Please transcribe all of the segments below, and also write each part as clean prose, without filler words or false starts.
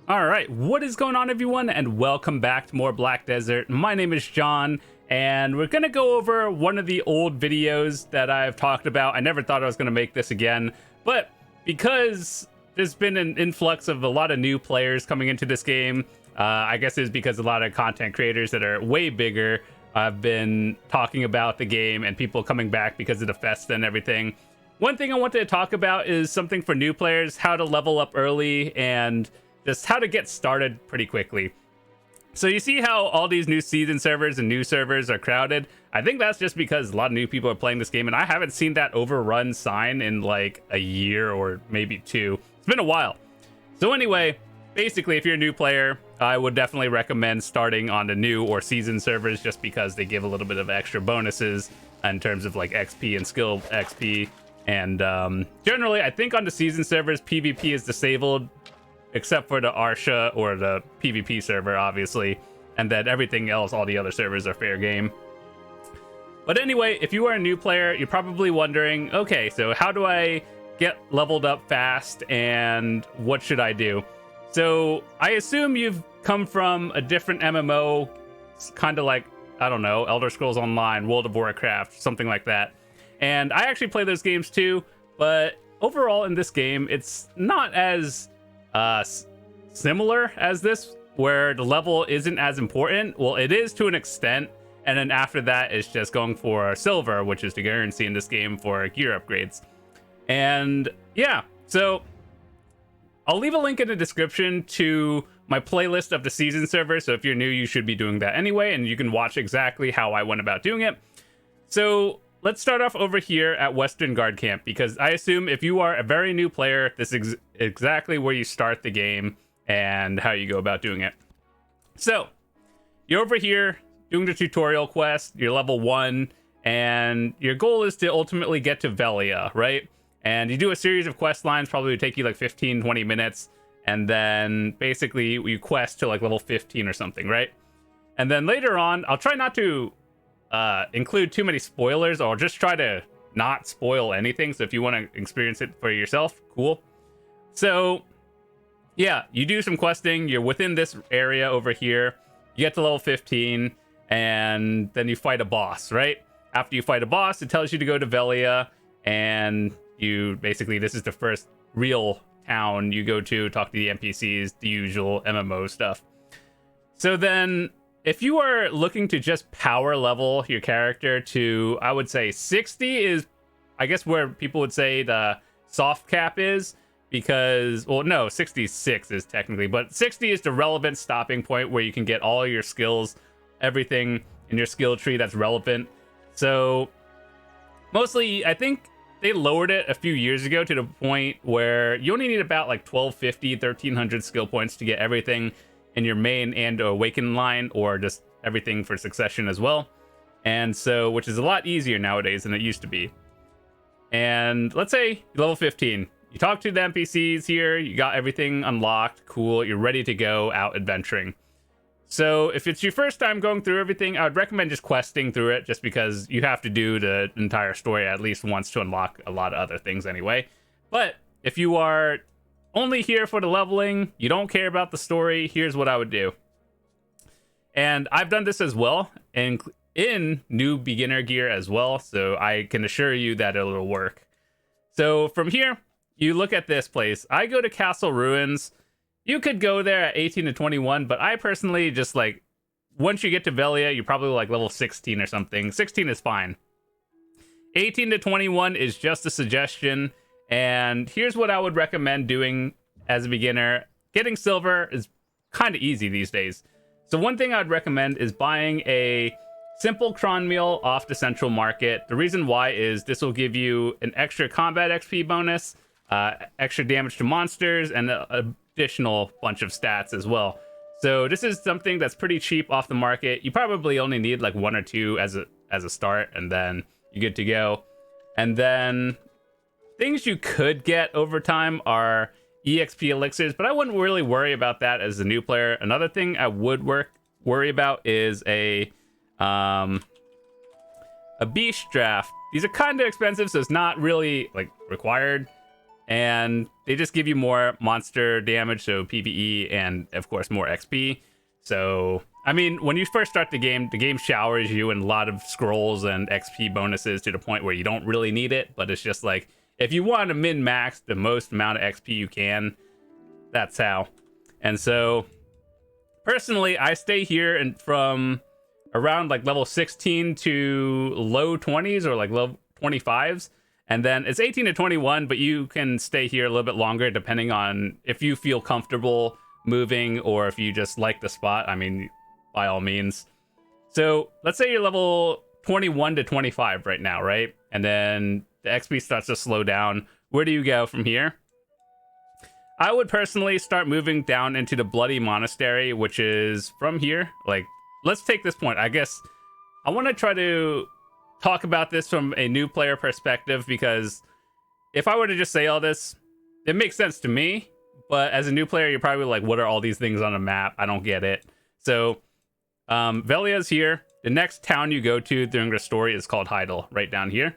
All right, what is going on, everyone, and welcome back to more Black Desert. My name is John, and we're gonna go over one of the old videos that I've talked about. I never thought I was gonna make this again, but because there's been an influx of a lot of new players coming into this game, I guess it's because a lot of content creators that are way bigger have been talking about the game and people coming back because of the fest and everything. One thing I wanted to talk about is something for new players, how to level up early and just how to get started pretty quickly. So you see how all these new season servers and new servers are crowded? I think that's just because a lot of new people are playing this game, and I haven't seen that overrun sign in like a year or maybe two. It's been a while. So anyway, basically, if you're a new player, I would definitely recommend starting on the new or season servers just because they give a little bit of extra bonuses in terms of like XP and skill XP. And generally, I think on the season servers, PvP is disabled, except for the Arsha or the PvP server, obviously, and then everything else, all the other servers are fair game. But anyway, if you are a new player, you're probably wondering, okay, so how do I get leveled up fast, and what should I do? So I assume you've come from a different MMO, kind of like, I don't know, Elder Scrolls Online, World of Warcraft, something like that. And I actually play those games too, but overall in this game, it's not as similar as this, where the level isn't as important. Well, it is to an extent, and then after that it's just going for silver, which is the currency in this game for gear upgrades. And yeah, so I'll leave a link in the description to my playlist of the season server, so if you're new, you should be doing that anyway, and you can watch exactly how I went about doing it. So let's start off over here at Western Guard Camp, because I assume if you are a very new player, this is exactly where you start the game and how you go about doing it. So you're over here doing the tutorial quest, you're level 1, and your goal is to ultimately get to Velia, right? And you do a series of quest lines, probably would take you like 15-20 minutes, and then basically you quest to like level 15 or something, right? And then later on, I'll try not to include too many spoilers, or just try to not spoil anything, so if you want to experience it for yourself, cool. So yeah, you do some questing, you're within this area over here, you get to level 15, and then you fight a boss, right? After you fight a boss, it tells you to go to Velia, and you basically, this is the first real town you go to, talk to the NPCs, the usual MMO stuff. So then if you are looking to just power level your character to, I would say 60 is, I guess, where people would say the soft cap is, because, well, no, 66 is technically, but 60 is the relevant stopping point where you can get all your skills, everything in your skill tree that's relevant. So mostly, I think they lowered it a few years ago to the point where you only need about like 1250, 1300 skill points to get everything in your main and awaken line, or just everything for succession as well. And so, which is a lot easier nowadays than it used to be. And let's say level 15, you talk to the NPCs here, you got everything unlocked, cool, you're ready to go out adventuring. So if it's your first time going through everything, I would recommend just questing through it, just because you have to do the entire story at least once to unlock a lot of other things anyway. But if you are only here for the leveling, you don't care about the story, here's what I would do. And I've done this as well, and in new beginner gear as well, so I can assure you that it'll work. So from here, you look at this place. I go to Castle Ruins. You could go there at 18 to 21, but I personally just like, once you get to Velia, you're probably like level 16 or something. 16 is fine. 18 to 21 is just a suggestion. And here's what I would recommend doing as a beginner. Getting silver is kind of easy these days. So one thing I'd recommend is buying a simple cron meal off the central market. The reason why is this will give you an extra combat XP bonus, extra damage to monsters, and an additional bunch of stats as well. So this is something that's pretty cheap off the market. You probably only need like 1 or 2 as a start, and then you're good to go. And then things you could get over time are EXP elixirs, but I wouldn't really worry about that as a new player. Another thing I would worry about is a beast draft. These are kind of expensive, so it's not really like required. and they just give you more monster damage, so PvE, and of course more XP. So I mean, when you first start the game showers you in a lot of scrolls and XP bonuses to the point where you don't really need it, but it's just like, if you want to min-max the most amount of XP you can, that's how. And so personally, I stay here and from around like level 16 to low 20s or like low 25s, and then it's 18 to 21, but you can stay here a little bit longer depending on if you feel comfortable moving or if you just like the spot. I mean, by all means. So let's say you're level 21 to 25 right now, right? And then the XP starts to slow down. Where do you go from here? I would personally start moving down into the Bloody Monastery, which is from here. Like, let's take this point. I guess I want to try to talk about this from a new player perspective, because if I were to just say all this, it makes sense to me. But as a new player, you're probably like, what are all these things on a map? I don't get it. So Velia's here. The next town you go to during the story is called Heidel, right down here.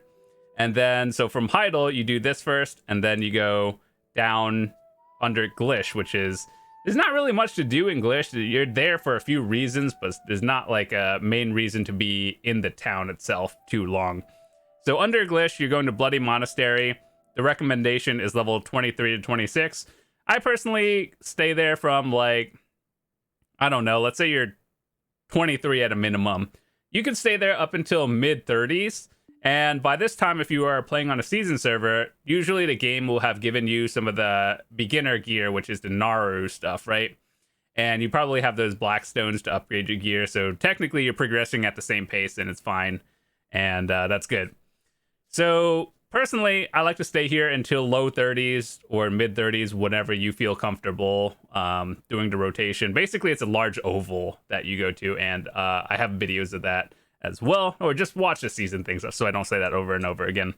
And then, so from Heidel, you do this first, and then you go down under Glish, which is, there's not really much to do in Glish. You're there for a few reasons, but there's not like a main reason to be in the town itself too long. So under Glish, you're going to Bloody Monastery. The recommendation is level 23 to 26. I personally stay there from like, I don't know, let's say you're 23 at a minimum. You can stay there up until mid 30s. And by this time, if you are playing on a season server, usually the game will have given you some of the beginner gear, which is the Naru stuff, right? And you probably have those black stones to upgrade your gear. So technically you're progressing at the same pace and it's fine. And that's good. So personally, I like to stay here until low 30s or mid 30s, whenever you feel comfortable doing the rotation. Basically, it's a large oval that you go to, and I have videos of that as well, or just watch the season things so I don't say that over and over again.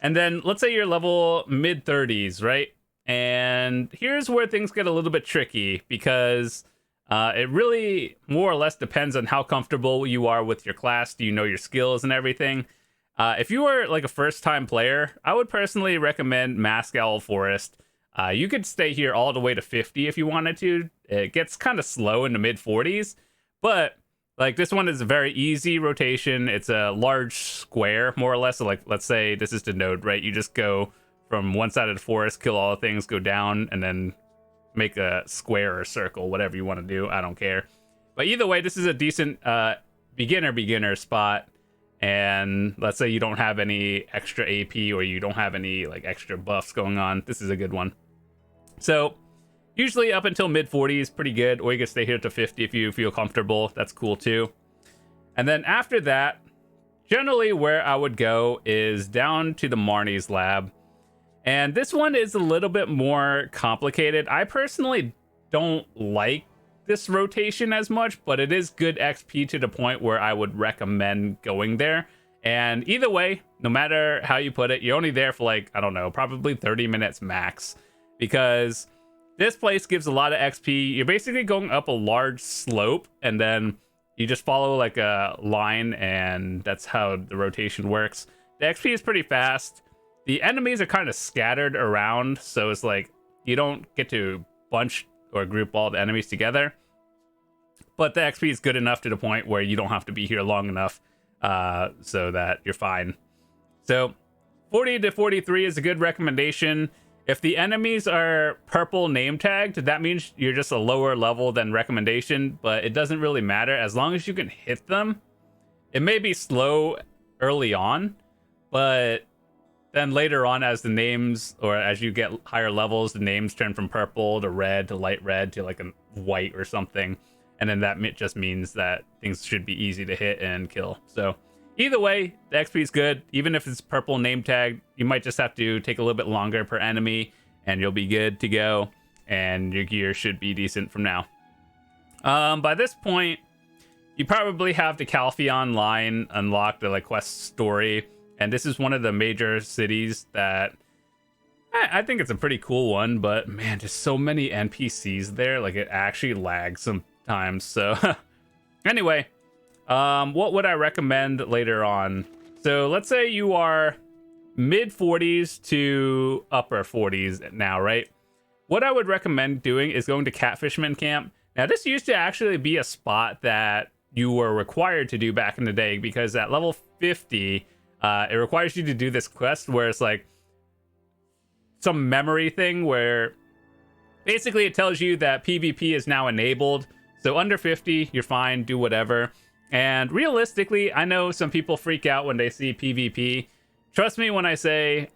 And then let's say you're level mid 30s, right? And here's where things get a little bit tricky, because it really more or less depends on how comfortable you are with your class. Do you know your skills and everything? If you are like a first-time player, I would personally recommend Mask Owl Forest. You could stay here all the way to 50 if you wanted to. It gets kind of slow in the mid 40s, but like this one is a very easy rotation. It's a large square, more or less. So like, let's say this is the node, right? You just go from one side of the forest, kill all the things, go down, and then make a square or a circle, whatever you want to do. I don't care. But either way, this is a decent beginner spot. And let's say you don't have any extra AP or you don't have any like extra buffs going on. This is a good one. So usually up until mid 40s, pretty good. Or you can stay here to 50 if you feel comfortable. That's cool too. And then after that, generally where I would go is down to the Marnie's lab. And this one is a little bit more complicated. I personally don't like this rotation as much, but it is good XP to the point where I would recommend going there. And either way, no matter how you put it, you're only there for like, I don't know, probably 30 minutes max, because this place gives a lot of XP. You're basically going up a large slope and then you just follow like a line, and that's how the rotation works. The XP is pretty fast. The enemies are kind of scattered around, so it's like you don't get to bunch or group all the enemies together, but the XP is good enough to the point where you don't have to be here long enough so that you're fine. So 40 to 43 is a good recommendation. If the enemies are purple name tagged, that means you're just a lower level than recommendation, but it doesn't really matter as long as you can hit them. It may be slow early on, but then later on, as the names, or as you get higher levels, the names turn from purple to red to light red to like a white or something. And then that just means that things should be easy to hit and kill. So either way, the XP is good. Even if it's purple name tag, you might just have to take a little bit longer per enemy and you'll be good to go. And your gear should be decent from now. By this point, you probably have the Calpheon line unlocked, the like quest story. And this is one of the major cities that I think it's a pretty cool one, but man, just so many NPCs there, like it actually lags sometimes. So anyway, what would I recommend later on? So let's say you are mid 40s to upper 40s now, right? What I would recommend doing is going to Catfishman Camp. Now, this used to actually be a spot that you were required to do back in the day, because at level 50, it requires you to do this quest where it's like some memory thing where basically it tells you that PvP is now enabled. So under 50, you're fine, do whatever. And realistically, I know some people freak out when they see PvP. Trust me when I say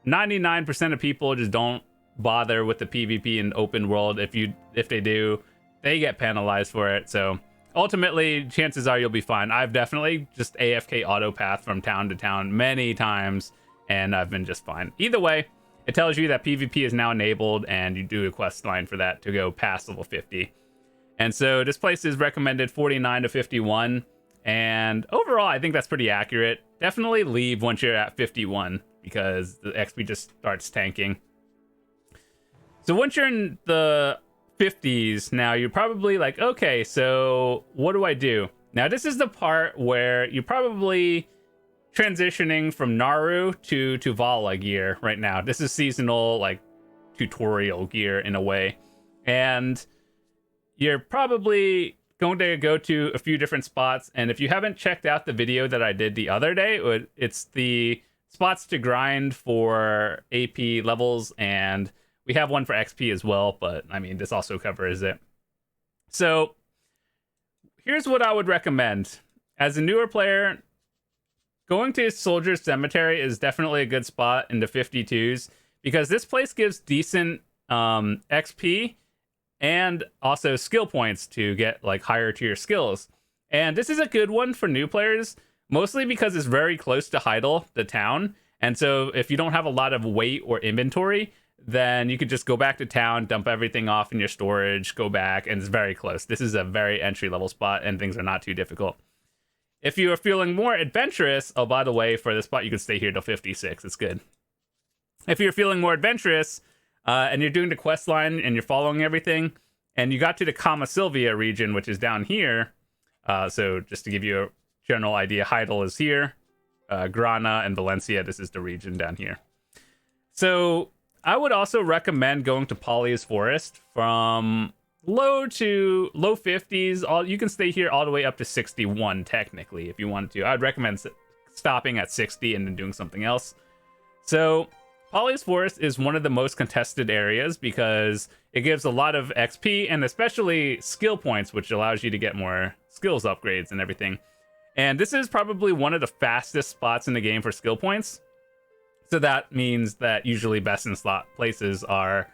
99% of people just don't bother with the PvP in open world. If they do, they get penalized for it. So ultimately, chances are you'll be fine. I've definitely just AFK autopath from town to town many times, and I've been just fine. Either way, it tells you that PvP is now enabled, and you do a quest line for that to go past level 50. And so this place is recommended 49 to 51. And overall, I think that's pretty accurate. Definitely leave once you're at 51, because the XP just starts tanking. So once you're in the 50s now, you're probably like, okay, so what do I do? Now, this is the part where you're probably transitioning from Naru to Tuvala gear right now. This is seasonal, like, tutorial gear in a way. And you're probably going to go to a few different spots. And if you haven't checked out the video that I did the other day, it's the spots to grind for AP levels, and we have one for XP as well, but I mean, this also covers it. So here's what I would recommend. As a newer player, going to Soldier's Cemetery is definitely a good spot in the 52s, because this place gives decent XP and also skill points to get like higher tier skills. And this is a good one for new players, mostly because it's very close to Heidel, the town. And so if you don't have a lot of weight or inventory, then you could just go back to town, dump everything off in your storage, go back, and it's very close. This is a very entry-level spot, and things are not too difficult. If you are feeling more adventurous, oh, by the way, for this spot, you can stay here till 56. It's good. If you're feeling more adventurous, and you're doing the quest line, and you're following everything, and you got to the Kama Sylvia region, which is down here. So just to give you a general idea, Heidel is here. Grana and Valencia, this is the region down here. So I would also recommend going to Polly's Forest from low 50s. You can stay here all the way up to 61 technically if you wanted to. I'd recommend stopping at 60 and then doing something else. So Polly's Forest is one of the most contested areas because it gives a lot of XP and especially skill points, which allows you to get more skills upgrades and everything. And this is probably one of the fastest spots in the game for skill points. So that means that usually best in slot places are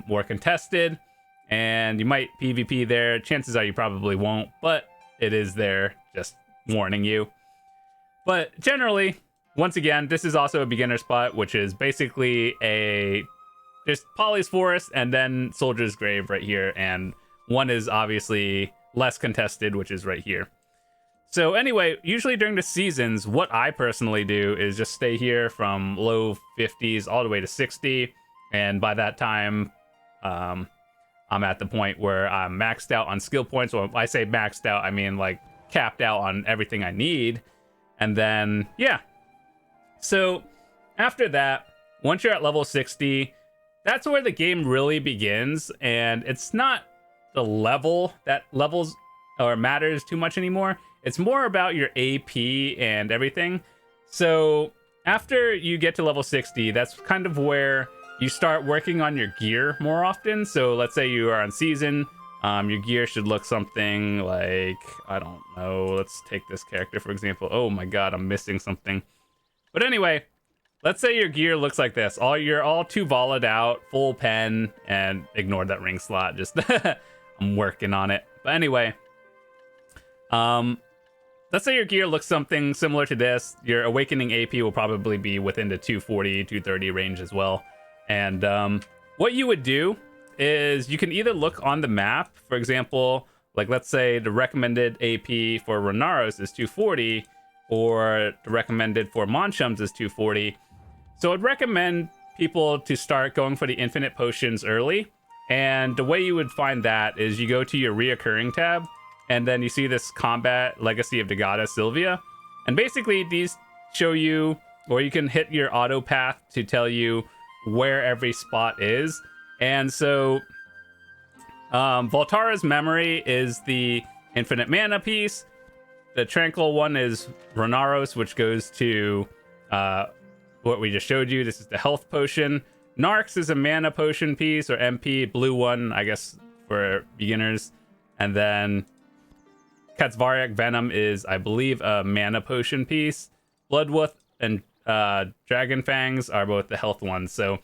more contested, and you might PvP there. Chances are you probably won't, but it is there, just warning you. But generally, once again, this is also a beginner spot, which is basically just Polly's Forest and then Soldier's Grave right here. And one is obviously less contested, which is right here. So anyway, usually during the seasons, what I personally do is just stay here from low 50s all the way to 60. And by that time, I'm at the point where I'm maxed out on skill points. Well, I say maxed out, I mean like capped out on everything I need. And then, yeah. So after that, once you're at level 60, that's where the game really begins. And it's not the level that levels or matters too much anymore. It's more about your AP and everything. So after you get to level 60, that's kind of where you start working on your gear more often. So let's say you are on season. Your gear should look something like, I don't know. Let's take this character, for example. Oh my God, I'm missing something. But anyway, let's say your gear looks like this. You're all too volleyed out, full pen, and ignore that ring slot. Just I'm working on it. But anyway, let's say your gear looks something similar to this. Your awakening AP will probably be within the 240, 230 range as well. And what you would do is you can either look on the map, for example, like let's say the recommended AP for Renaros is 240, or the recommended for Monchums is 240. So I'd recommend people to start going for the infinite potions early. And the way you would find that is you go to your reoccurring tab, and then you see this combat Legacy of Degada Sylvia. And basically these show you or you can hit your auto path to tell you where every spot is. And so Voltara's Memory is the infinite mana piece. The Tranquil one is Renaros, which goes to what we just showed you. This is the health potion. Narcs is a mana potion piece, or MP, blue one, I guess, for beginners. And then Katzvariak Venom is, I believe, a mana potion piece. Bloodwolf and Dragon Fangs are both the health ones. So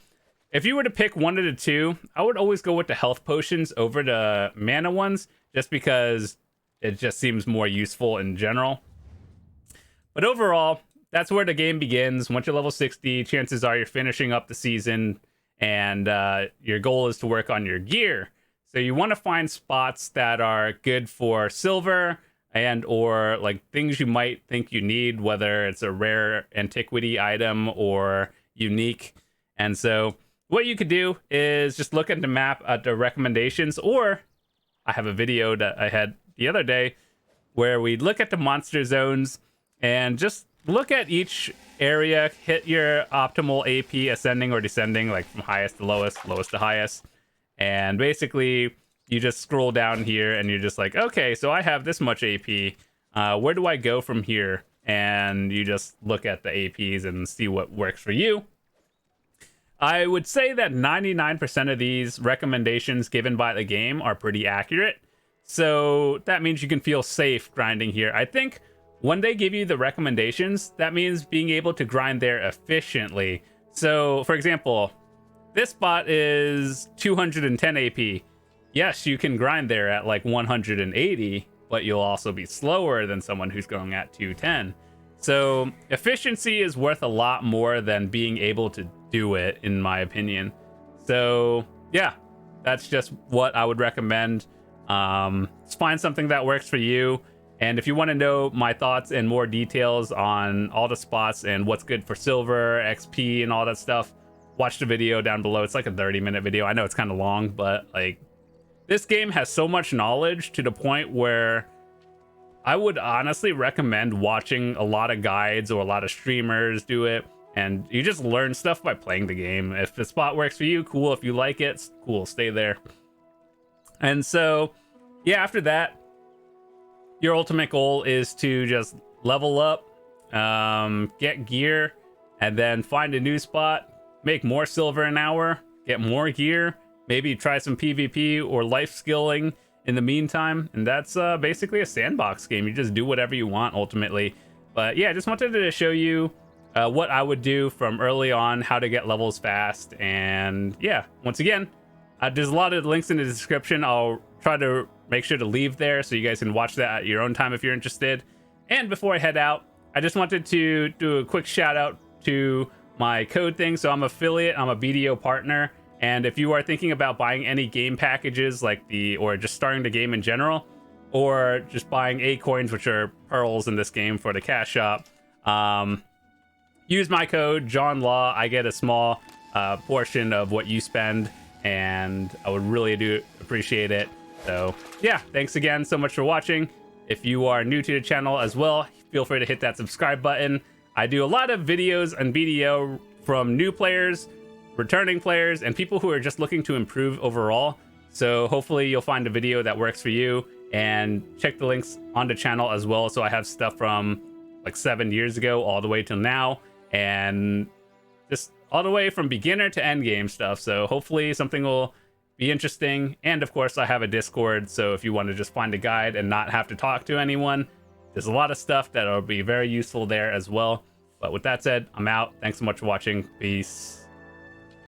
if you were to pick one of the two, I would always go with the health potions over the mana ones, just because it just seems more useful in general. But overall, that's where the game begins. Once you're level 60, chances are you're finishing up the season, and your goal is to work on your gear. So you want to find spots that are good for silver and or like things you might think you need, whether it's a rare antiquity item or unique. And so what you could do is just look at the map at the recommendations, or I have a video that I had the other day where we look at the monster zones and just look at each area, hit your optimal AP ascending or descending, like from highest to lowest, lowest to highest. And basically you just scroll down here and you're just like, okay, so I have this much AP. Where do I go from here? And you just look at the APs and see what works for you. I would say that 99% of these recommendations given by the game are pretty accurate. So that means you can feel safe grinding here. I think when they give you the recommendations, that means being able to grind there efficiently. So, for example, this spot is 210 AP. Yes, you can grind there at like 180, but you'll also be slower than someone who's going at 210. So efficiency is worth a lot more than being able to do it, in my opinion. So yeah, that's just what I would recommend. Just find something that works for you. And if you want to know my thoughts and more details on all the spots and what's good for silver, XP, and all that stuff, watch the video down below. It's like a 30-minute video. I know it's kind of long, but like this game has so much knowledge to the point where I would honestly recommend watching a lot of guides or a lot of streamers do it. And you just learn stuff by playing the game. If the spot works for you, cool. If you like it, cool, stay there. And so, yeah, after that, your ultimate goal is to just level up, get gear, and then find a new spot, make more silver an hour, get more gear, maybe try some PvP or life skilling in the meantime. And that's basically a sandbox game. You just do whatever you want ultimately. But yeah, I just wanted to show you what I would do from early on, how to get levels fast. And yeah, once again, there's a lot of links in the description. I'll try to make sure to leave there so you guys can watch that at your own time if you're interested. And before I head out, I just wanted to do a quick shout out to my code thing. So I'm affiliate, I'm a BDO partner. And if you are thinking about buying any game packages like or just starting the game in general, or just buying A coins, which are pearls in this game for the cash shop, use my code Jonlaw. I get a small portion of what you spend, and I would really do appreciate it. So yeah, thanks again so much for watching. If you are new to the channel as well, feel free to hit that subscribe button. I do a lot of videos on BDO from new players, returning players, and people who are just looking to improve overall. So hopefully you'll find a video that works for you, and check the links on the channel as well. So I have stuff from like 7 years ago all the way till now, and just all the way from beginner to end game stuff. So hopefully something will be interesting. And of course I have a Discord, so if you want to just find a guide and not have to talk to anyone, there's a lot of stuff that'll be very useful there as well. But with that said, I'm out. Thanks so much for watching. Peace.